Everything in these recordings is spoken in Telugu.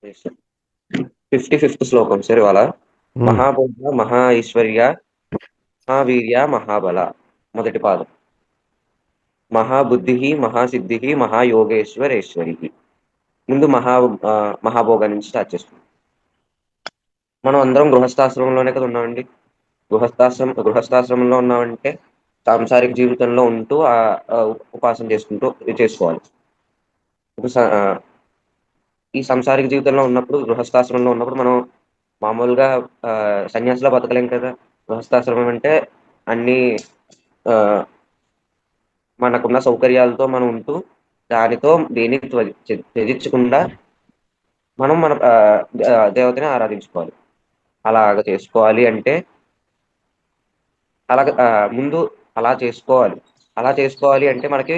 55th శ్లోకం సార్ ఇవాళ. ఉమ్, మహాబోధ మహా ఐశ్వర్య మహావీర్య మహాబల. మొదటి పాదం. మహాబుద్ధి మహాసిద్ధి మహాయోగేశ్వరేశ్వరి. ముందు మహాభోగ నుంచి స్టార్ట్ చేస్తున్నాం. మనం అందరం గృహస్థాశ్రమంలోనే కదా ఉన్నామండి. గృహస్థాశ్రమంలో ఉన్నామంటే సాంసారిక జీవితంలో ఉంటూ ఆ ఉపాసన చేసుకుంటూ చేసుకోవాలి. ఇప్పుడు ఈ సంసారిక జీవితంలో ఉన్నప్పుడు, గృహస్థాశ్రమంలో ఉన్నప్పుడు మనం మామూలుగా సన్యాసిలా బతకలేం కదా. గృహస్థాశ్రమం అంటే అన్ని ఆ, మనకున్న సౌకర్యాలతో మనం ఉంటూ దానితో దేని త్యజించకుండా మనం మన దేవతని ఆరాధించుకోవాలి. అలాగ చేసుకోవాలి అంటే అలాగ ముందు అలా చేసుకోవాలి. అలా చేసుకోవాలి అంటే మనకి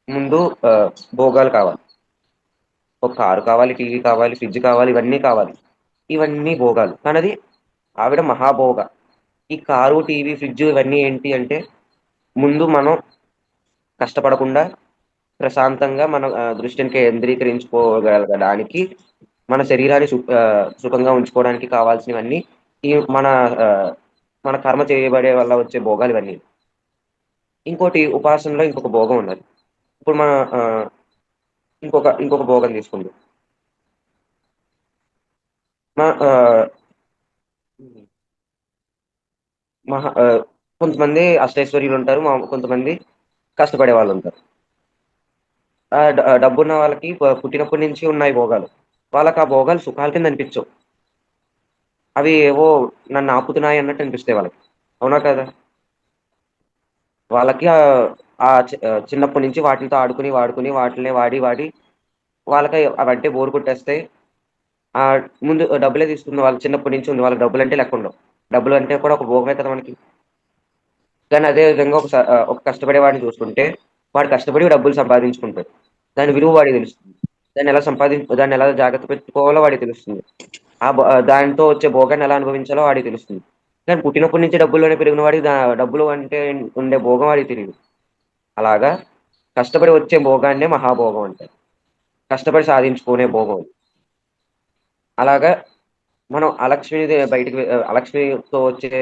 ముందు ఆ, భోగాలు కావాలి. ఒక కారు కావాలి, టీవీ కావాలి, ఫ్రిడ్జ్ కావాలి, ఇవన్నీ కావాలి. ఇవన్నీ భోగాలు కానీ అది ఆవిడ మహాభోగ. ఈ కారు, టీవీ, ఫ్రిడ్జ్ ఇవన్నీ ఏంటి అంటే ముందు మనం కష్టపడకుండా ప్రశాంతంగా మన దృష్టిని కేంద్రీకరించుకోగలగడానికి, మన శరీరాన్ని సుఖంగా ఉంచుకోవడానికి కావాల్సినవన్నీ ఈ ఆ, మన కర్మ చేయబడే వల్ల వచ్చే భోగాలు ఇవన్నీ. ఇంకోటి ఉపాసనలో ఇంకొక భోగం ఉన్నది. ఇప్పుడు మన ఇంకొక భోగం తీసుకుంది. మన మహా కొంతమంది అష్టైశ్వర్యులు ఉంటారు. కొంతమంది కష్టపడే వాళ్ళు ఉంటారు. డబ్బున్న వాళ్ళకి పుట్టినప్పటి నుంచి ఉన్నాయి భోగాలు. వాళ్ళకి ఆ భోగాలు సుఖాల కింద అనిపించవు. అవి ఏవో నన్ను ఆపుతున్నాయి అన్నట్టు అనిపిస్తాయి వాళ్ళకి. అవునా కదా. వాళ్ళకి చిన్నప్పటి నుంచి వాటితో ఆడుకుని వాడుకుని వాటినే వాడి వాడి వాళ్ళకి అవంటే బోరు కొట్టేస్తాయి. ఆ ముందు డబ్బులే తీసుకుంది వాళ్ళు చిన్నప్పటి నుంచి ఉంది. వాళ్ళకి డబ్బులు అంటే లెక్క ఉండవు. డబ్బులు అంటే కూడా ఒక భోగమే కదా మనకి. కానీ అదే విధంగా ఒక కష్టపడే వాడిని చూసుకుంటే వాడు కష్టపడి డబ్బులు సంపాదించుకుంటాడు. దాని విలువ వాడికి తెలుస్తుంది. దాన్ని ఎలా జాగ్రత్త పెట్టుకోవాలో వాడికి తెలుస్తుంది. దానితో వచ్చే భోగాన్ని ఎలా అనుభవించాలో వాడికి తెలుస్తుంది. కానీ పుట్టినప్పటి నుంచి డబ్బుల్లోనే పెరిగిన వాడికి డబ్బులు అంటే ఉండే భోగం వాడికి తెలియదు. అలాగా కష్టపడి వచ్చే భోగాన్నే మహాభోగం అంటారు. కష్టపడి సాధించుకునే భోగం. అలాగా మనం అలక్ష్మితో వచ్చే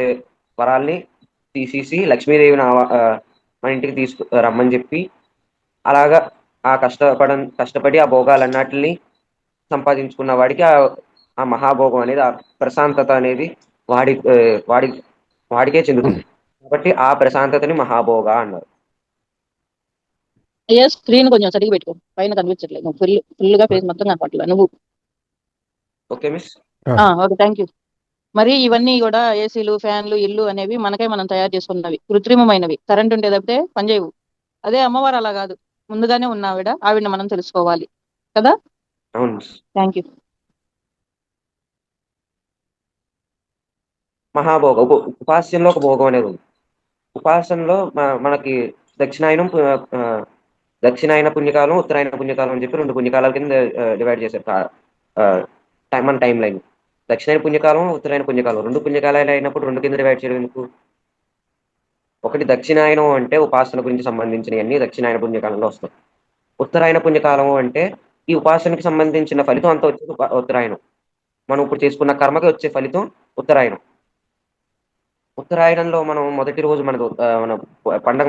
వరాల్ని తీసేసి లక్ష్మీదేవిని మన ఇంటికి రమ్మని చెప్పి అలాగా కష్టపడి ఆ భోగాలన్నిటిని సంపాదించుకున్న వాడికి ఆ మహాభోగం అనేది, ఆ ప్రశాంతత అనేది వాడి ఆ, వాడి వాడికే చెందుతుంది. కాబట్టి ఆ ప్రశాంతతని మహాభోగ అన్నారు. అయ్యా స్క్రీన్ కొంచెం సరిగ్గా పెట్టుకో, పైన కనిపించట్లేదు. నువ్వు ఫుల్గా ఫేస్ మొత్తం కనపడలేదు నువ్వు. Okay miss. Okay, thank you. మరి ఇవన్నీ కూడా ఏసీలు, ఫ్యాన్లు, ఇల్లు అనేవి మనకే మనం తయారు చేసుకున్నవి, కృత్రిమమైనవి. కరెంట్ ఉంటే తప్పితే పనిచేయవు. అదే అమ్మవారు అలా కాదు, ముందుగానే ఉన్న ఆవిడని మనం తెలుసుకోవాలి కదా. అవును మిస్. Thank you. మహాభోగం ఉపాస్యంలో ఒక భోగం అనేది ఉంది. ఉపాసనలో మనకి దక్షిణాయనం ఆ, దక్షిణాయన పుణ్యకాలం, ఉత్తరాయణ పుణ్యకాలం అని చెప్పి రెండు పుణ్యకాలాల కింద డివైడ్ చేశారు. మన టైం లైన్. దక్షిణాయన పుణ్యకాలం, ఉత్తరాయణ పుణ్యకాలం రెండు పుణ్యకాలాలు అయినప్పుడు రెండు కింద డివైడ్ చేయడం ఎందుకు? ఒకటి దక్షిణాయనం అంటే ఉపాసన గురించి సంబంధించినవన్నీ దక్షిణాయన పుణ్యకాలంలో వస్తాయి. ఉత్తరాయణ పుణ్యకాలం అంటే ఈ ఉపాసనకి సంబంధించిన ఫలితం అంతా వచ్చేది ఉత్తరాయణం. మనం ఇప్పుడు చేసుకున్న కర్మకి వచ్చే ఫలితం ఉత్తరాయణం. ఉత్తరాయణంలో మనం మొదటి రోజు మన పండగ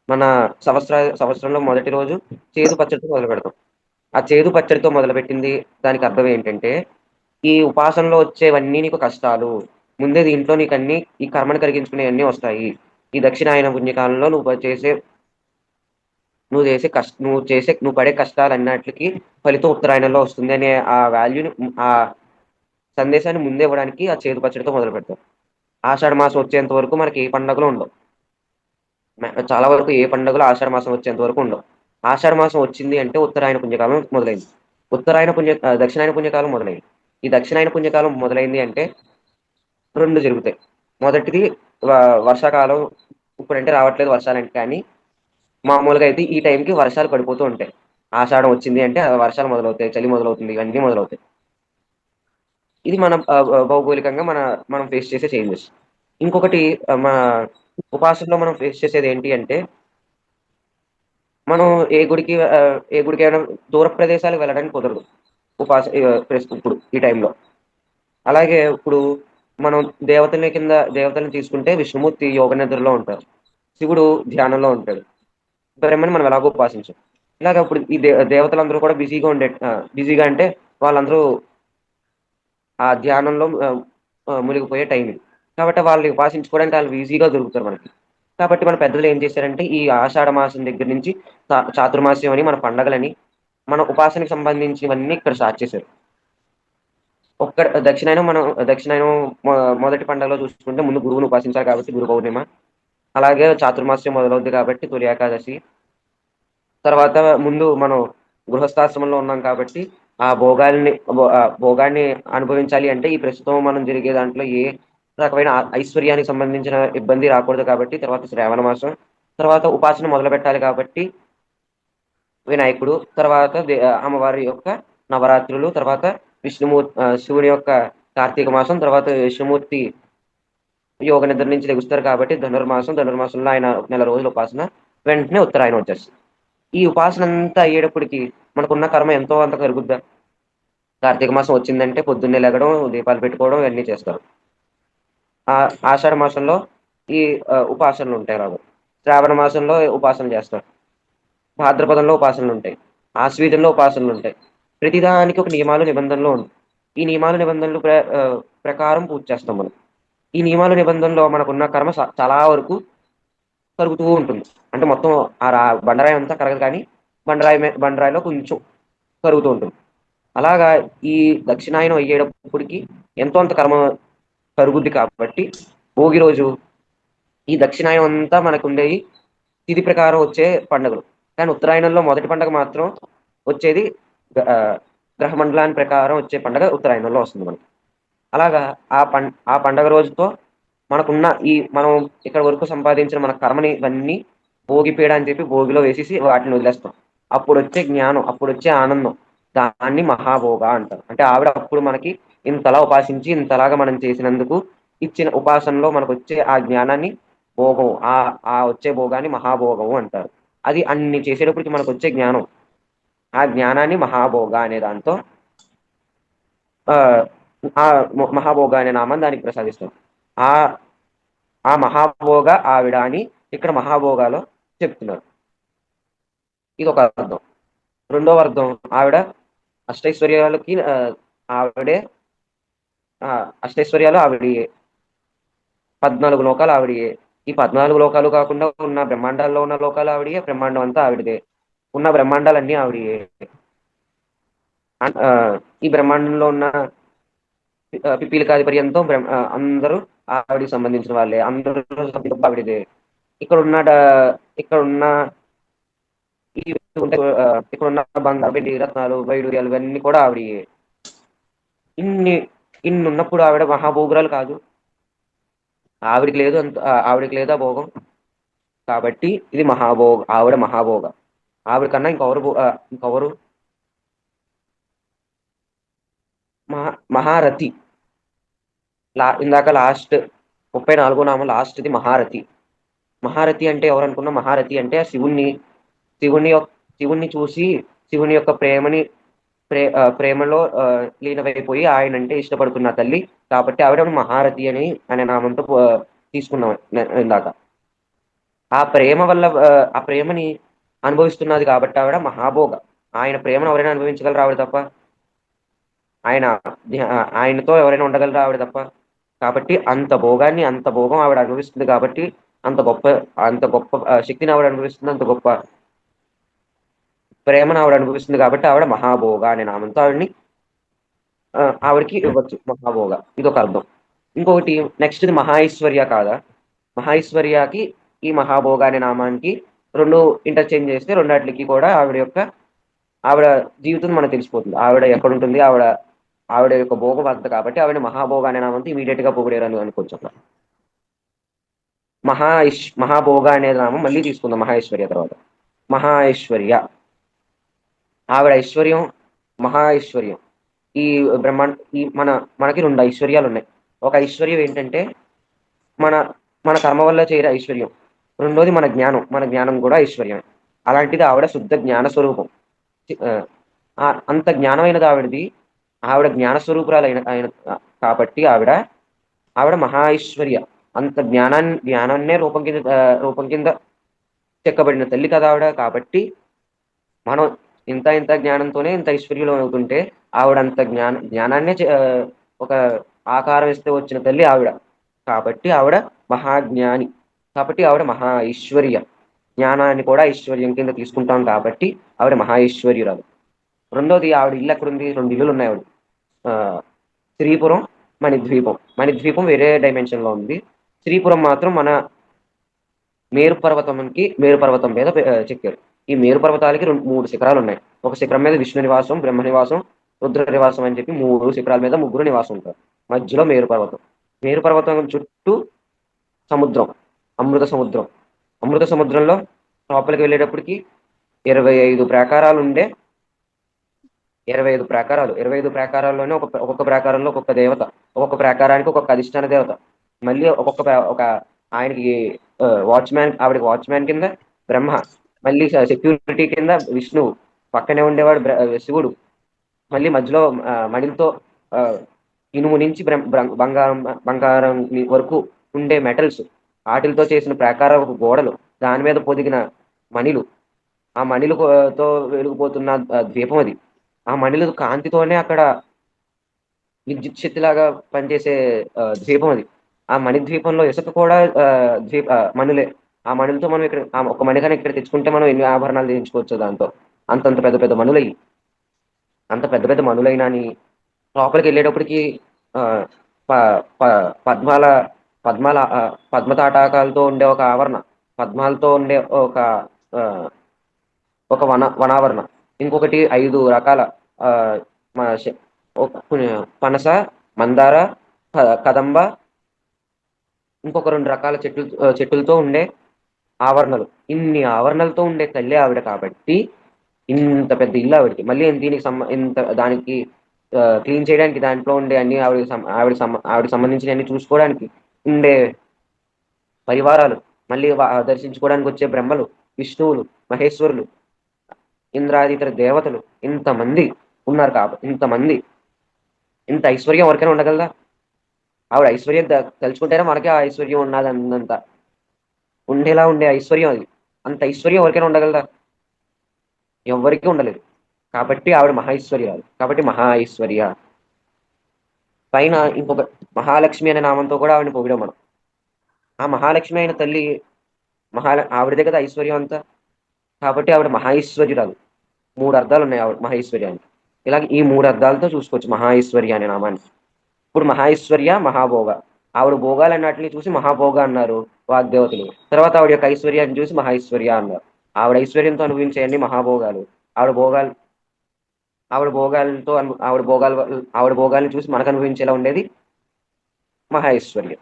మన సంవత్సరంలో మొదటి రోజు చేదు పచ్చడితో మొదలు పెడతాం. ఆ చేదు పచ్చడితో మొదలుపెట్టింది దానికి అర్థం ఏంటంటే ఈ ఉపాసనలో వచ్చేవన్నీ నీకు కష్టాలు. ముందే దీంట్లో నీకు అన్ని ఈ కర్మను కలిగించుకునేవన్నీ వస్తాయి. ఈ దక్షిణాయన పుణ్యకాలంలో నువ్వు పడే కష్టాలన్నిటికి ఫలితం ఉత్తరాయణంలో వస్తుంది అనే ఆ వాల్యూని, ఆ సందేశాన్ని ముందే ఇవ్వడానికి ఆ చేదు పచ్చడితో మొదలు పెడతాం. ఆషాఢ మాసం వచ్చేంత వరకు మనకి ఏ పండుగలు ఉండవు. చాలా వరకు ఏ పండుగలు ఆషాఢ మాసం వచ్చేంత వరకు ఉండవు. ఆషాఢ మాసం వచ్చింది అంటే ఉత్తరాయణ పుణ్యకాలం మొదలైంది. దక్షిణాయన పుణ్యకాలం మొదలైంది. ఈ దక్షిణాయన పుణ్యకాలం మొదలైంది అంటే రెండు జరుగుతాయి. మొదటిది వర్షాకాలం. ఇప్పుడంటే రావట్లేదు వర్షాలంటే, కానీ మామూలుగా అయితే ఈ టైంకి వర్షాలు పడిపోతూ ఉంటాయి. ఆషాఢం వచ్చింది అంటే వర్షాలు మొదలవుతాయి, చలి మొదలవుతుంది, ఇవన్నీ మొదలవుతాయి. ఇది మన భౌగోళికంగా మనం ఫేస్ చేసే చేంజెస్. ఇంకొకటి మన ఉపాసనలో మనం ఫేస్ చేసేది ఏంటి అంటే మనం ఏ గుడికైనా దూర ప్రదేశాలకు వెళ్ళడానికి కుదరదు. ఇప్పుడు ఈ టైంలో. అలాగే ఇప్పుడు మనం దేవతల్ని తీసుకుంటే విష్ణుమూర్తి యోగ నిద్రలో ఉంటారు, శివుడు ధ్యానంలో ఉంటాడు, బ్రహ్మని మనం ఎలాగో ఉపాసించాం. ఇలాగ ఇప్పుడు ఈ దేవతలందరూ కూడా బిజీగా అంటే వాళ్ళందరూ ఆ ధ్యానంలో మునిగిపోయే టైం ఇది. కాబట్టి వాళ్ళని ఉపాసించుకోవడానికి వాళ్ళు ఈజీగా దొరుకుతారు మనకి. కాబట్టి మన పెద్దలు ఏం చేశారంటే ఈ ఆషాఢ మాసం దగ్గర నుంచి చాతుర్మాస్యం అని మన పండగలని మన ఉపాసనకి సంబంధించినవన్నీ ఇక్కడ స్టార్ట్ చేశారు. దక్షిణాయనం మొదటి పండుగలో చూసుకుంటే ముందు గురువుని ఉపాసించాలి కాబట్టి గురు పౌర్ణిమ. అలాగే చాతుర్మాస్యం మొదలవుద్ది కాబట్టి తొలి ఏకాదశి. తర్వాత ముందు మనం గృహస్థాశ్రమంలో ఉన్నాం కాబట్టి ఆ భోగాన్ని అనుభవించాలి అంటే ఈ ప్రస్తుతం మనం జరిగే దాంట్లో ఏ రకమైన ఐశ్వర్యానికి సంబంధించిన ఇబ్బంది రాకూడదు కాబట్టి తర్వాత శ్రావణ మాసం, తర్వాత ఉపాసన మొదలు పెట్టాలి కాబట్టి వినాయకుడు, తర్వాత అమ్మవారి యొక్క నవరాత్రులు, తర్వాత శివుని యొక్క కార్తీక మాసం, తర్వాత విష్ణుమూర్తి యోగ నిద్ర నుంచి లెగుస్తారు కాబట్టి ధనుర్మాసంలో ఆయన నెల రోజుల ఉపాసన, వెంటనే ఉత్తరాయణం వచ్చేస్తుంది. ఈ ఉపాసన అంతా అయ్యేటప్పటికి మనకున్న కర్మ ఎంతో అంత కరుగుద్దా. కార్తీక మాసం వచ్చిందంటే పొద్దున్నే లెగడం, దీపాలు పెట్టుకోవడం ఇవన్నీ చేస్తారు. ఆషాఢ మాసంలో ఈ ఉపాసనలు ఉంటాయి రాబు. శ్రావణ మాసంలో ఉపాసన చేస్తారు. భాద్రపదంలో ఉపాసనలు ఉంటాయి. ఆశ్వీజంలో ఉపాసనలు ఉంటాయి. ప్రతిదానికి ఒక నియమాలు నిబంధనలు ఉంటాయి. ఈ నియమాలు నిబంధనలు ప్రకారం పూజ చేస్తాం మనం. ఈ నియమాలు నిబంధనలో మనకున్న కర్మ చాలా వరకు కరుగుతూ ఉంటుంది. అంటే మొత్తం బండరాయి అంతా కరగదు కానీ బండరాయిలో కొంచెం కరుగుతూ ఉంటుంది. అలాగా ఈ దక్షిణాయనం అయ్యేటప్పటికి ఎంతో అంత కర్మ కరుగుద్ది కాబట్టి భోగి రోజు ఈ దక్షిణాయనం అంతా మనకు ఉండేవి తిథి ప్రకారం వచ్చే పండుగలు. కానీ ఉత్తరాయణంలో మొదటి పండుగ మాత్రం వచ్చేది గ్రహ మండలాన్ని ప్రకారం వచ్చే పండుగ ఉత్తరాయణంలో వస్తుంది మనకి. అలాగా ఆ పండుగ రోజుతో మనకున్న మనం ఇక్కడ వరకు సంపాదించిన మన కర్మని ఇవన్నీ భోగిపీడ అని చెప్పి భోగిలో వేసేసి వాటిని వదిలేస్తాం. అప్పుడు వచ్చే జ్ఞానం, అప్పుడు వచ్చే ఆనందం, దాన్ని మహాభోగ అంటారు. అంటే ఆవిడ అప్పుడు మనకి ఇంతలా ఉపాసించి ఇంతలాగా మనం చేసినందుకు ఇచ్చిన ఉపాసనలో మనకు వచ్చే ఆ జ్ఞానాన్ని భోగం, ఆ వచ్చే భోగాన్ని మహాభోగం అంటారు. అది అన్ని చేసేటప్పటికి మనకు వచ్చే జ్ఞానం, ఆ జ్ఞానాన్ని మహాభోగ అనే దాంతో ఆ మహాభోగ అనే నామాన్ని దానికి ప్రసాదిస్తాం. ఆ ఆ మహాభోగ ఆవిడ అని ఇక్కడ మహాభోగాలో చెప్తున్నారు. ఇది ఒక అర్థం. రెండవ అర్థం, ఆవిడ అష్టైశ్వర్యాలకి ఆవిడే అష్టైశ్వర్యాలు ఆవిడయే, 14 లోకాలు ఆవిడయే. ఈ 14 లోకాలు కాకుండా ఉన్న బ్రహ్మాండాల్లో ఉన్న లోకాలు ఆవిడయే, బ్రహ్మాండం అంతా ఆవిడదే, ఉన్న బ్రహ్మాండాలన్నీ ఆవిడయే. ఈ బ్రహ్మాండంలో ఉన్న పిపీలికాది పర్యంతం అందరూ ఆవిడికి సంబంధించిన వాళ్ళే, అందరూ ఆవిడదే. ఇక్కడ ఉన్న బంగారు వెండి రత్నాలు వైడూర్యాలు ఇవన్నీ కూడా ఆవిడయే. ఇన్ని ఉన్నప్పుడు ఆవిడ మహాభోగురాలు కాదు. ఆవిడికి లేదు ఆ భోగం. కాబట్టి ఇది ఆవిడ మహాభోగ. ఆవిడ కన్నా ఇంకెవరు మహారథి. ఇందాక లాస్ట్ 34వ నామం లాస్ట్ది మహారథి. మహారథి అంటే ఎవరు అనుకున్నా, మహారథి అంటే శివుణ్ణి చూసి శివుని యొక్క ప్రేమలో లీనమైపోయి ఆయన అంటే ఇష్టపడుతున్న తల్లి కాబట్టి ఆవిడ మహారథి అనే నామంతో తీసుకున్నాం ఇందాక. ఆ ప్రేమ వల్ల ఆ ప్రేమని అనుభవిస్తున్నది కాబట్టి ఆవిడ మహాభోగ. ఆయన ప్రేమను ఎవరైనా అనుభవించగలరు ఆవిడ తప్ప, ఆయనతో ఎవరైనా ఉండగలరా ఆవిడ తప్ప. కాబట్టి అంత భోగం ఆవిడ అనుభవిస్తుంది కాబట్టి అంత గొప్ప శక్తిని ఆవిడ అనుభవిస్తుంది, అంత గొప్ప ప్రేమను ఆవిడ అనుభవిస్తుంది కాబట్టి ఆవిడ మహాభోగ అనే నామంతో ఆవిడకి ఇవ్వచ్చు మహాభోగ. ఇది ఒక అర్థం. ఇంకొకటి నెక్స్ట్ మహేశ్వర్య కాదా, మహేశ్వర్యకి ఈ మహాభోగ అనే నామానికి రెండు ఇంటర్చేంజ్ చేస్తే రెండాటికి కూడా ఆవిడ జీవితం మనకు తెలిసిపోతుంది. ఆవిడ ఎక్కడ ఉంటుంది, ఆవిడ యొక్క భోగభక్త కాబట్టి ఆవిడ మహాభోగ అనే నామంతో ఇమీడియట్ గా పొగిడారని అనుకోవచ్చు. మహాభోగ అనే నామం మళ్ళీ తీసుకుందాం మహేశ్వర్య తర్వాత. మహేశ్వర్య ఆవిడ ఐశ్వర్యం, మహా ఐశ్వర్యం. ఈ మనకి రెండు ఐశ్వర్యాలు ఉన్నాయి. ఒక ఐశ్వర్యం ఏంటంటే మన కర్మ వల్ల చేరే ఐశ్వర్యం. రెండోది మన జ్ఞానం కూడా ఐశ్వర్యం. అలాంటిది ఆవిడ శుద్ధ జ్ఞాన స్వరూపం. అంత జ్ఞానమైనది ఆవిడది. ఆవిడ జ్ఞానస్వరూపురాలు అయిన కాబట్టి ఆవిడ మహా ఐశ్వర్య. అంత జ్ఞానాన్నే రూపం కింద చెక్కబడిన తల్లి కదా ఆవిడ. కాబట్టి మనం ఇంత ఇంత జ్ఞానంతోనే ఇంత ఐశ్వర్యం అవుతుంటే ఆవిడ అంత జ్ఞానాన్నే ఒక ఆకారం ఇస్తే వచ్చిన తల్లి ఆవిడ. కాబట్టి ఆవిడ మహాజ్ఞాని. కాబట్టి ఆవిడ మహా ఐశ్వర్య. జ్ఞానాన్ని కూడా ఐశ్వర్యం కింద తీసుకుంటాం కాబట్టి ఆవిడ మహా ఐశ్వర్యురాలు. రెండోది, ఆవిడ ఇల్లు ఎక్కడుంది? రెండు ఇల్లులు ఉన్నాయి ఆవిడ. ఆ, శ్రీపురం, మణిద్వీపం. మణిద్వీపం వేరే డైమెన్షన్ లో ఉంది. శ్రీపురం మాత్రం మన మేరు పర్వతం మీద చెక్కారు. ఈ మేరు పర్వతాలకి మూడు శిఖరాలు ఉన్నాయి. ఒక శిఖరం మీద విష్ణు నివాసం, బ్రహ్మ నివాసం, రుద్ర నివాసం అని చెప్పి మూడు శిఖరాల మీద ముగ్గురు నివాసం ఉంటారు. మధ్యలో మేరు పర్వతం. మేరు పర్వతం చుట్టూ సముద్రం, అమృత సముద్రం. అమృత సముద్రంలో లోపలికి వెళ్ళేటప్పటికి 25 ప్రాకారాలు ఉండే 25 ప్రాకారాలు. 25 ప్రాకారాల్లోనే ఒక్కొక్క ప్రాకారంలో ఒక్కొక్క దేవత. ఒక్కొక్క ప్రాకారానికి ఒక్కొక్క అధిష్టాన దేవత. మళ్ళీ ఒక ఆయనకి వాచ్మ్యాన్, ఆవిడకి వాచ్మ్యాన్ కింద బ్రహ్మ. మళ్ళీ సెక్యూరిటీ కింద విష్ణువు. పక్కనే ఉండేవాడు శివుడు. మళ్ళీ మధ్యలో మణిలతో ఆ, ఇనుము నుంచి బంగారం బంగారం వరకు ఉండే మెటల్స్, వాటిలతో చేసిన ప్రాకార గోడలు, దాని మీద పొదిగిన మణిలు. ఆ మణిలతో వెలిగిపోతున్న ద్వీపం అది. ఆ మణిల కాంతితోనే అక్కడ విద్యుత్ శక్తిలాగా పనిచేసే ద్వీపం అది. ఆ మణి ద్వీపంలో ఇసుక కూడా మణులే. ఆ మణులతో మనం ఇక్కడ ఒక మణికని ఇక్కడ తెచ్చుకుంటే మనం ఎన్ని ఆభరణాలు చేయించుకోవచ్చు దాంతో. అంతంత పెద్ద పెద్ద మణులయ్యి. అంత పెద్ద పెద్ద మణులైనాని లోపలికి వెళ్ళేటప్పటికి ఆ, ప ప పద్మాల పద్మాల పద్మతాటాకాలతో ఉండే ఒక ఆవరణ, పద్మాలతో ఉండే ఆ, ఒక వనావరణ. ఇంకొకటి 5 రకాల ఆ, మ- శ- పనస, మందార, కదంబ, ఇంకొక 2 రకాల చెట్టులతో ఉండే ఆవరణలు. ఇన్ని ఆవరణలతో ఉండే తల్లి ఆవిడ కాబట్టి ఇంత పెద్ద ఇల్లు ఆవిడకి. మళ్ళీ దీనికి ఇంత దానికి క్లీన్ చేయడానికి, దాంట్లో ఉండే అన్ని ఆవిడకి సంబంధించిన అన్ని చూసుకోవడానికి ఉండే పరివారాలు, మళ్ళీ దర్శించుకోవడానికి వచ్చే బ్రహ్మలు, విష్ణువులు, మహేశ్వరులు, ఇంద్రాదితర దేవతలు, ఇంతమంది ఉన్నారు. కాబట్టి ఇంత ఐశ్వర్యం ఎవరికైనా ఉండగలదా? ఆవిడ ఐశ్వర్యం తలుచుకుంటేనే మనకే ఆ ఐశ్వర్యం ఉన్నది అన్నంత ఉండేలా ఉండే ఐశ్వర్యం అది. అంత ఐశ్వర్యం ఎవరికైనా ఉండగలదా? ఎవరికీ ఉండలేదు. కాబట్టి ఆవిడ మహా ఐశ్వర్యాలు. కాబట్టి మహా ఐశ్వర్య. పైన ఇంకొక మహాలక్ష్మి అనే నామంతో కూడా ఆవిడని పొగిడాం మనం. ఆ మహాలక్ష్మి అయిన తల్లి ఆవిడదే కదా ఐశ్వర్యం అంతా. కాబట్టి ఆవిడ మహా ఐశ్వర్యురాలు. 3 అర్థాలు ఉన్నాయి ఆవిడ మహా ఐశ్వర్యానికి. ఇలాగ ఈ 3 అర్థాలతో చూసుకోవచ్చు మహా ఐశ్వర్య అనే నామాన్ని. ఇప్పుడు మహైశ్వర్య, మహాభోగ. ఆవిడ భోగాలన్నిటిని చూసి మహాభోగ అన్నారు వాగ్దేవతలు. తర్వాత ఆవిడ యొక్క ఐశ్వర్యాన్ని చూసి మహైశ్వర్య అన్నారు. ఆవిడ ఐశ్వర్యంతో అనుభవించే అన్ని మహాభోగాలు. ఆవిడ భోగాలు ఆవిడ భోగాలతో ఆవిడ భోగాల్ని చూసి మనకు అనుభవించేలా ఉండేది మహైశ్వర్యం.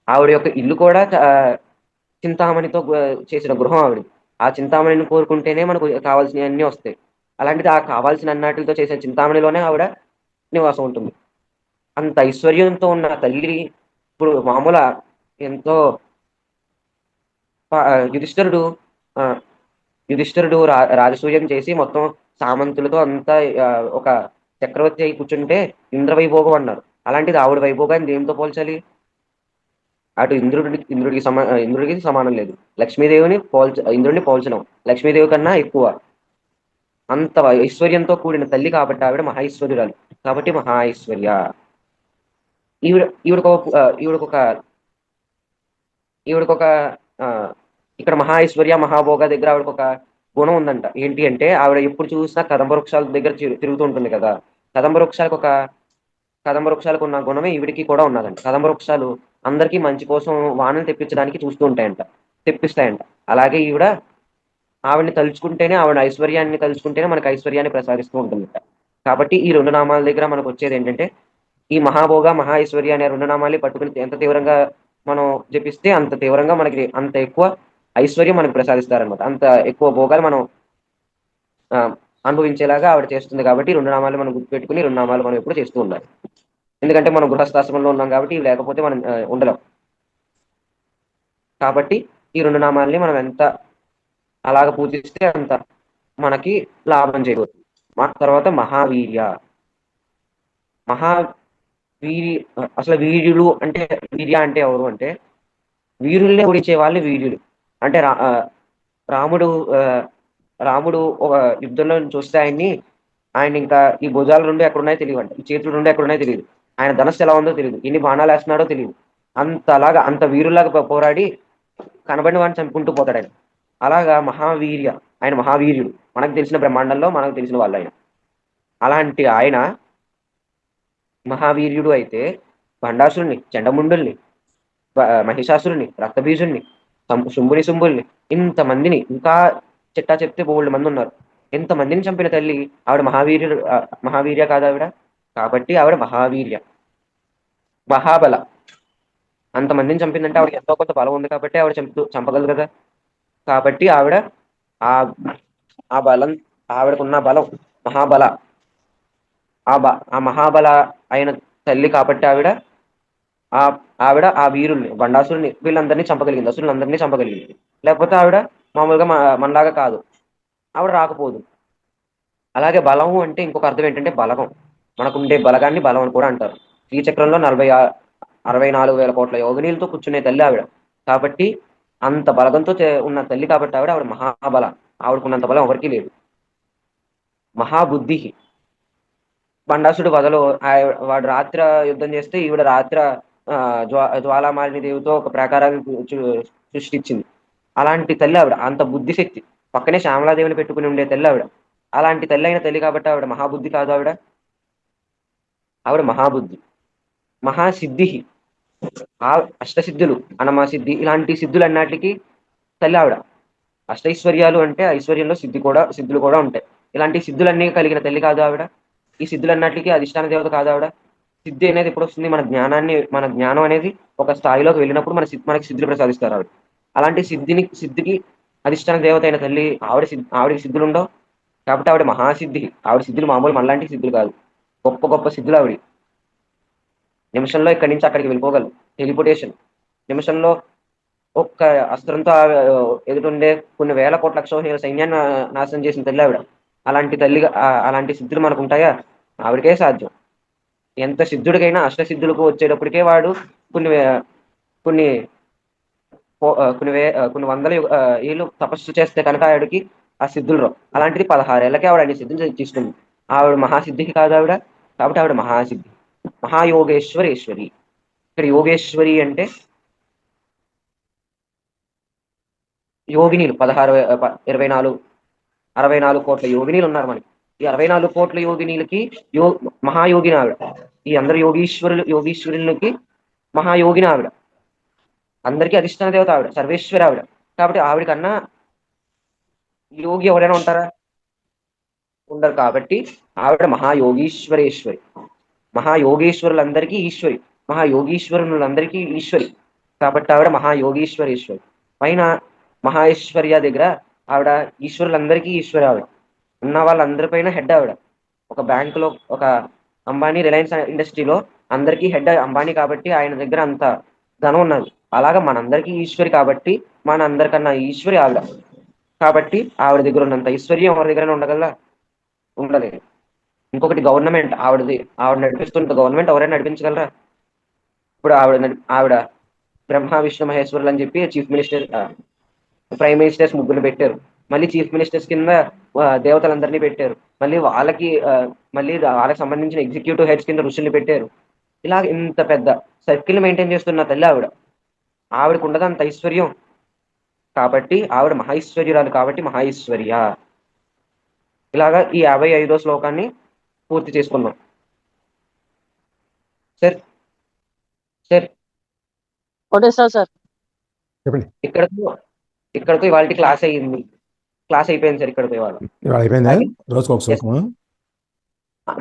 ఆవిడ యొక్క ఇల్లు కూడా చింతామణితో చేసిన గృహం ఆవిడ. ఆ చింతామణిని కోరుకుంటేనే మనకు కావాల్సినవి అన్నీ వస్తాయి. అలాంటిది ఆ కావాల్సిన అన్నిటితో చేసిన చింతామణిలోనే ఆవిడ నివాసం ఉంటుంది. అంత ఐశ్వర్యంతో ఉన్న తల్లి ఇప్పుడు మామూలు ఎంతో యుధిష్ఠరుడు ఆ, యుధిష్ఠిరుడు రాజసూయం చేసి మొత్తం సామంతులతో అంతా ఆ, ఒక చక్రవర్తి అయి కూర్చుంటే ఇంద్రవైభోగం అన్నారు. అలాంటిది ఆవిడ వైభోగాన్ని దేంతో పోల్చాలి? అటు ఇంద్రుడికి సమానం లేదు. లక్ష్మీదేవిని ఇంద్రుడిని పోల్చడం లక్ష్మీదేవి కన్నా ఎక్కువ. అంత ఐశ్వర్యంతో కూడిన తల్లి కాబట్టి ఆవిడ మహా ఐశ్వర్యురాలు. కాబట్టి మహా ఐశ్వర్య. ఈవిడ ఈవిడకొక ఈవిడకొక ఆ, ఇక్కడ మహా ఐశ్వర్య మహాభోగ దగ్గర ఆవిడకొక గుణం ఉందంట. ఏంటి అంటే ఆవిడ ఎప్పుడు చూసినా కదంబ వృక్షాల దగ్గర తిరుగుతూ ఉంటుంది కదా. కదంబ వృక్షాలకు ఒక కదంబ వృక్షాలకు ఉన్న గుణమే ఈవిడికి కూడా ఉన్నదంట. కదంబ వృక్షాలు అందరికీ మంచి కోసం వానలు తెప్పించడానికి చూస్తూ ఉంటాయంట, తెప్పిస్తాయంట. అలాగే ఆవిడని తలుచుకుంటేనే, ఆవిడ ఐశ్వర్యాన్ని తలుచుకుంటేనే మనకు ఐశ్వర్యాన్ని ప్రసాదిస్తూ ఉంటుందట. కాబట్టి ఈ 2 నామాల దగ్గర మనకు వచ్చేది ఏంటంటే, ఈ మహాభోగ మహా ఐశ్వర్య అనే 2 నామాల్ని పట్టుకుని ఎంత తీవ్రంగా మనం జపిస్తే అంత తీవ్రంగా మనకి అంత ఎక్కువ ఐశ్వర్యం మనకు ప్రసాదిస్తారనమాట. అంత ఎక్కువ భోగాలు మనం ఆ, అనుభవించేలాగా ఆవిడ చేస్తుంది. కాబట్టి 2 నామాలు మనం గుర్తుపెట్టుకుని 2 నామాలు మనం ఎప్పుడు చేస్తూ ఉండాలి. ఎందుకంటే మనం గృహస్థాశ్రమంలో ఉన్నాం కాబట్టి ఇవి లేకపోతే మనం ఉండలేం. కాబట్టి ఈ 2 నామాల్ని మనం ఎంత అలాగ పూజిస్తే అంత మనకి లాభం చేయబోతుంది. తర్వాత మహావీర్య. మహావీరి అసలు వీర్యుడు అంటే వీర్య అంటే ఎవరు అంటే వీరుల్ని ఓడించే వాళ్ళు వీర్యులు. అంటే రాముడు ఆ, రాముడు ఒక యుద్ధంలో చూస్తే ఆయన ఇంకా ఈ భుజాలు రెండు ఎక్కడున్నాయో తెలియదు అంట, ఈ చేతులు రెండు ఎక్కడున్నాయో తెలియదు, ఆయన ధనస్సు ఎలా ఉందో తెలియదు, ఎన్ని బాణాలు వేస్తున్నాడో తెలియదు. అంతలాగా అంత వీరులాగా పోరాడి కనబడిన వాడిని చంపుకుంటూ పోతాడు ఆయన. అలాగా మహావీర్య, ఆయన మహావీర్యుడు. మనకు తెలిసిన బ్రహ్మాండంలో మనకు తెలిసిన వాళ్ళు ఆయన. అలాంటి ఆయన మహావీర్యుడు అయితే భండాసురుణ్ణి, చండముండుల్ని, మహిషాసురుని, రక్తబీజుల్ని, శుంభుల్ని, ఇంతమందిని, ఇంకా చిట్టా చెప్తే బోల్డ్ మంది ఉన్నారు, ఇంతమందిని చంపిన తల్లి ఆవిడ మహావీర్య కాదు ఆవిడ. కాబట్టి ఆవిడ మహావీర్య. మహాబల. అంతమందిని చంపిందంటే ఆవిడ ఎంతో కొంత బలం ఉంది కాబట్టి ఆవిడ చంపగలదు కదా. కాబట్టి ఆవిడ ఆ ఆ బలం, ఆవిడకున్న బలం మహాబల. ఆ మహాబల అయిన తల్లి కాబట్టి ఆ ఆవిడ ఆ వీరుల్ని, బండాసురుని, వీళ్ళందరినీ చంపగలిగింది, అసురులందరినీ చంపగలిగింది. లేకపోతే ఆవిడ మామూలుగా మనలాగా కాదు, ఆవిడ రాకపోదు. అలాగే బలము అంటే ఇంకొక అర్థం ఏంటంటే బలగం. మనకుండే బలగాన్ని బలం అని కూడా అంటారు. శ్రీచక్రంలో 64,000 కోట్ల యోగినీలతో కూర్చునే తల్లి ఆవిడ. కాబట్టి అంత బలగంతో ఉన్న తల్లి కాబట్టి ఆవిడ మహాబల. ఆవిడకున్నంత బలం ఎవరికీ లేదు. మహాబుద్ధి. బండాసుడు వదలు వాడు రాత్ర యుద్ధం చేస్తే ఈవిడ రాత్ర జ్వాలామాలిని దేవితో ఒక ప్రాకారాన్ని సృష్టించింది. అలాంటి తల్లి ఆవిడ. అంత బుద్ధిశక్తి. పక్కనే శ్యామలాదేవిని పెట్టుకుని ఉండే తల్లి ఆవిడ. అలాంటి తల్లి అయిన తల్లి కాబట్టి ఆవిడ మహాబుద్ధి కాదు ఆవిడ మహాబుద్ధి. మహాసిద్ధి. అష్టసిద్ధులు, అనమాసిద్ధి, ఇలాంటి సిద్ధులు అన్నిటికీ తల్లి ఆవిడ. అష్టైశ్వర్యాలు అంటే ఐశ్వర్యంలో సిద్ధులు కూడా ఉంటాయి. ఇలాంటి సిద్ధులన్నీ కలిగిన తల్లి కాదు ఆవిడ. ఈ సిద్ధులన్నిటికీ అధిష్టాన దేవత కాదు ఆవిడ. సిద్ధి అనేది ఎప్పుడు వస్తుంది? మన జ్ఞానం అనేది ఒక స్థాయిలోకి వెళ్ళినప్పుడు మనకి సిద్ధులు ప్రసాదిస్తారు ఆవిడ. అలాంటి సిద్ధికి అధిష్టాన దేవత అయిన తల్లి ఆవిడకి సిద్ధులు ఉండవు. కాబట్టి ఆవిడ మహాసిద్ధి. ఆవిడ సిద్ధులు మామూలు మనలాంటి సిద్ధులు కాదు, గొప్ప గొప్ప సిద్ధులు ఆవిడ. నిమిషంలో ఇక్కడి నుంచి అక్కడికి వెళ్ళిపోగలరు. టెలిపోటేషన్. నిమిషంలో ఒక్క అస్త్రంతో ఎదుటుండే కొన్ని వేల కోట్ల అక్షోహిణీల సైన్యాన్ని నాశనం చేసిన తల్లి ఆవిడ. అలాంటి తల్లిగా అలాంటి సిద్ధులు మనకు ఉంటాయా? ఆవిడకే సాధ్యం. ఎంత సిద్ధుడికైనా అష్టసిద్ధులకు వచ్చేటప్పటికే వాడు కొన్ని కొన్ని కొన్ని వందల ఏళ్ళు తపస్సు చేస్తే కనుక ఆవిడకి ఆ సిద్ధులు రావు. అలాంటిది 16 ఏళ్ళకే ఆవిడ అన్ని సిద్ధులు తీసుకుంది. ఆవిడ మహాసిద్ధికి కాదు ఆవిడ. కాబట్టి ఆవిడ మహాసిద్ధి. మహాయోగేశ్వరేశ్వరి. ఇక్కడ యోగేశ్వరి అంటే యోగినీలు 64 కోట్ల యోగినీలు ఉన్నారు మనకి. ఈ 64 కోట్ల యోగినీలకి మహాయోగిని ఆవిడ. ఈ అందరు యోగీశ్వరులకి మహాయోగిని ఆవిడ. అందరికీ అధిష్టాన దేవత ఆవిడ, సర్వేశ్వరి ఆవిడ. కాబట్టి ఆవిడ కన్నా యోగి ఎవరైనా ఉంటారా? ఉండరు. కాబట్టి ఆవిడ మహాయోగీశ్వరేశ్వరి. మహాయోగేశ్వరులందరికీ ఈశ్వరి, మహాయోగీశ్వరులందరికీ ఈశ్వరి. కాబట్టి ఆవిడ మహాయోగీశ్వరేశ్వరి. పైన మహేశ్వర్య దగ్గర ఆవిడ ఈశ్వరులందరికీ ఈశ్వరి ఆవిడ. ఉన్న వాళ్ళందరిపైన హెడ్ ఆవిడ. ఒక బ్యాంకులో ఒక అంబానీ, రిలయన్స్ ఇండస్ట్రీలో అందరికీ హెడ్ అంబానీ కాబట్టి ఆయన దగ్గర అంత ధనం ఉన్నది. అలాగా మనందరికీ ఈశ్వరి కాబట్టి మనందరికన్నా ఈశ్వరి ఆవిడ. కాబట్టి ఆవిడ దగ్గర ఉన్నంత ఐశ్వర్యం ఎవరి దగ్గర ఉండలేదు. ఇంకొకటి గవర్నమెంట్ ఆవిడది. ఆవిడ నడిపిస్తున్న గవర్నమెంట్ ఎవరైనా నడిపించగలరా? ఇప్పుడు ఆవిడ బ్రహ్మ విష్ణు మహేశ్వరులు అని చెప్పి చీఫ్ మినిస్టర్, ప్రైమ్ మినిస్టర్స్ ముగ్గురు పెట్టారు. మళ్ళీ చీఫ్ మినిస్టర్స్ కింద దేవతలందరినీ పెట్టారు. మళ్ళీ వాళ్ళకి సంబంధించిన ఎగ్జిక్యూటివ్ హెడ్స్ కింద ఋషుల్ని పెట్టారు. ఇలా ఇంత పెద్ద సర్కిల్ మెయింటైన్ చేస్తున్న తల్లి ఆవిడ. ఆవిడకు ఉండదు అంత ఐశ్వర్యం. కాబట్టి ఆవిడ మహైశ్వర్యురాలు. కాబట్టి మహైశ్వర్య. ఇలాగా ఈ 55వ శ్లోకాన్ని పూర్తి చేసుకున్నాం. సార్ సార్ సార్ చెప్పండి. ఇక్కడతో ఇవాళ క్లాస్ అయిపోయింది సార్. ఇక్కడతో ఇవాళ అయిపోయిందా? రోజుకు ఒక శ్లోకమా?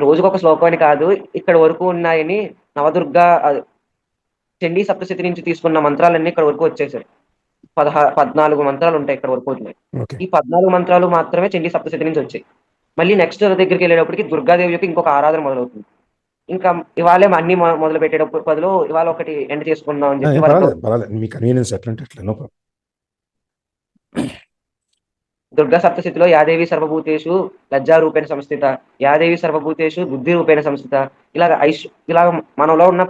రోజుకొక శ్లోకం అని కాదు, ఇక్కడ వరకు ఉన్నాయని నవదుర్గా చండీ సప్తశతి నుంచి తీసుకున్న మంత్రాలన్నీ ఇక్కడ వరకు వచ్చాయి సార్. 14 మంత్రాలు ఉంటాయి ఇక్కడ వరకు వచ్చినాయి. ఈ 14 మంత్రాలు మాత్రమే చండీ సప్తశతి నుంచి వచ్చాయి. మళ్ళీ నెక్స్ట్ దగ్గరికి వెళ్ళేటప్పటికి దుర్గాదేవి యొక్క ఇంకొక ఆరాధన మొదలవుతుంది. ఇంకా ఇవాళే అన్ని మొదలు పెట్టేటప్పుడు బదులు ఇవాళ ఒకటి ఎండ్ చేసుకుందాం అని చెప్పి మీ కన్వీనియన్స్ ఎట్లంటే అట్లా. No problem. దుర్గా సప్తశతిలో యాదేవి సర్వభూతేషు లజ్జారూపేణ సంస్థిత, యాదేవి సర్వభూతేషు బుద్ధి రూపేణ సంస్థిత, ఇలాగ మనలో ఉన్న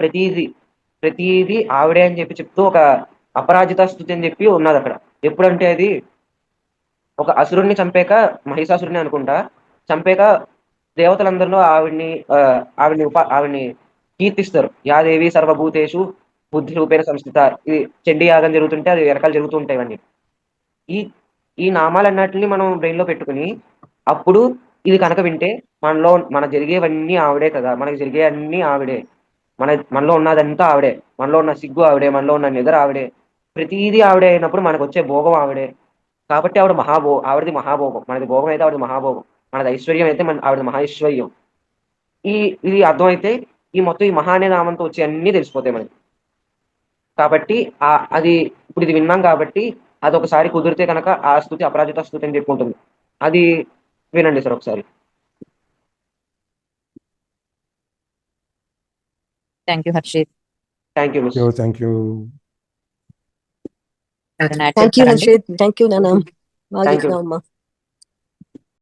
ప్రతిదీ ఆవిడే అని చెప్పి చెప్తూ ఒక అపరాజిత స్థుతి అని చెప్పి ఉన్నది అక్కడ. ఎప్పుడంటే అది ఒక అసురుణ్ణి చంపాక, మహిషాసురుని అనుకుంటా, చంపాక దేవతలందరిలో ఆవిడ్ని కీర్తిస్తారు. యాదేవి సర్వభూతేషు బుద్ధి రూపేణ సంస్థిత. ఇది చండీ యాగం జరుగుతుంటే అది వెనకాల జరుగుతూ ఉంటాయి ఇవన్నీ. ఈ ఈ నామాలన్నిటిని మనం బ్రెయిన్ లో పెట్టుకుని అప్పుడు ఇది కనుక వింటే మన జరిగేవన్నీ ఆవిడే కదా, మనకి జరిగే అన్ని ఆవిడే, మనలో ఉన్నదంతా ఆవిడే, మనలో ఉన్న సిగ్గు ఆవిడే, మనలో ఉన్న నిద్ర ఆవిడే, ప్రతిదీ ఆవిడే అయినప్పుడు మనకు వచ్చే భోగం ఆవిడే. కాబట్టి ఆవిడది మహాభోగం, మనది భోగం అయితే ఆవిడది మహాభోగం, మనది ఐశ్వర్యం అయితే ఆవిడది మహైశ్వర్యం. ఇది అర్థమైతే ఈ మొత్తం ఈ మహా అనే నామంతో వచ్చే అన్ని తెలిసిపోతాయి మనకి. కాబట్టి అది ఇప్పుడు ఇది విన్నాం కాబట్టి అది ఒకసారి కుదిరితే కనుక ఆ స్థుతి అపరాజిత స్థుతి అని చెప్పుకుంటుంది. అది వినండి సార్ ఒకసారి. Thank you Harshit. Thank you miss. Thank you. ఎవరైనా యాడ్ థ్యాంక్ యూ చేస్తారండి? హర్షిత్, థ్యాంక్ యూ నాన్న, బాగా Thank you. చేసినావమ్మా.